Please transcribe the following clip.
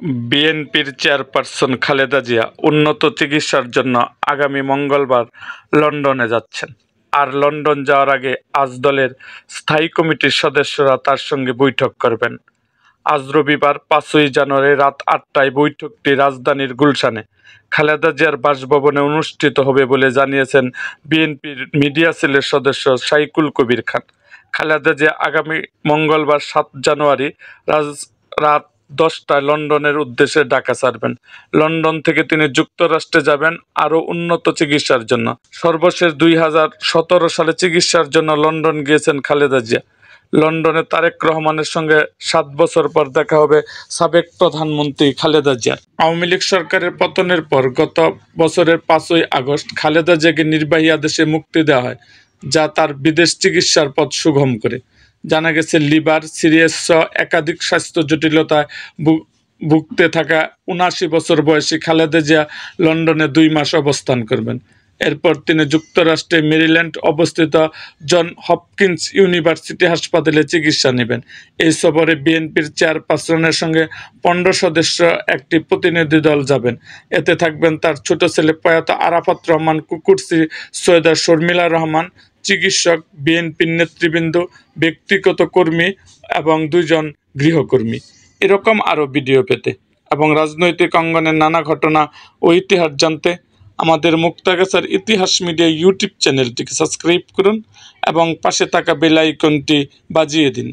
বিএনপির চেয়ারপারসন খালেদা জিয়া উন্নত চিকিৎসার জন্য আগামী মঙ্গলবার লন্ডনে যাচ্ছেন। আর লন্ডন যাওয়ার আগে আজ দলের স্থায়ী কমিটির সদস্যরা তার সঙ্গে বৈঠক করবেন। আজ রবিবার 5ই জানুয়ারি রাত 8টায় বৈঠকটি রাজধানীর গুলশানে খালেদা জিয়ার বাসভবনে অনুষ্ঠিত হবে বলে জানিয়েছেন বিএনপির মিডিয়া সেলের সদস্য সাইকুল কবির খান। খালেদা জিয়া আগামী মঙ্গলবার 7 জানুয়ারি রাত 10টায় লন্ডনের উদ্দেশ্যে ঢাকা ছাড়বেন। লন্ডন থেকে তিনি যুক্তরাষ্ট্রে যাবেন আরও উন্নত চিকিৎসার জন্য। সর্বশেষ 2017 সালে চিকিৎসার জন্য লন্ডন গিয়েছেন খালেদা জিয়া। লন্ডনে তারেক রহমানের সঙ্গে 7 বছর পর দেখা হবে সাবেক প্রধানমন্ত্রী খালেদা জিয়ার। আওয়ামী লীগ সরকারের পতনের পর গত বছরের 5ই আগস্ট খালেদা জিয়াকে নির্বাহী আদেশে মুক্তি দেওয়া হয়, যা তার বিদেশ চিকিৎসার পথ সুগম করে। জানা গেছে, লিভার সিরিয়াস সহ একাধিক স্বাস্থ্য জটিলতায় ভুগতে থাকা 79 বছর বয়সী খালেদা জিয়া লন্ডনে 2 মাস অবস্থান করবেন। এরপর তিনি যুক্তরাষ্ট্রের মেরিল্যান্ড অবস্থিত জন হপকিন্স ইউনিভার্সিটি হাসপাতালে চিকিৎসা নেবেন। এই সফরে বিএনপির চেয়ারপারসনের সঙ্গে 15 সদস্য একটি প্রতিনিধি দল যাবেন। এতে থাকবেন তার ছোট ছেলে প্রয়াত আরাফাত রহমান কুকুরসি, সৈয়দা শর্মিলা রহমান, চিকিৎসক, বিএনপির নেতৃবৃন্দ, ব্যক্তিগত কর্মী এবং 2 জন গৃহকর্মী। এরকম আরও ভিডিও পেতে এবং রাজনৈতিক অঙ্গনের নানা ঘটনা ও ইতিহাস জানতে আমাদের মুক্তাগাছার ইতিহাস মিডিয়া ইউটিউব চ্যানেলটিকে সাবস্ক্রাইব করুন এবং পাশে থাকা বেল আইকনটি বাজিয়ে দিন।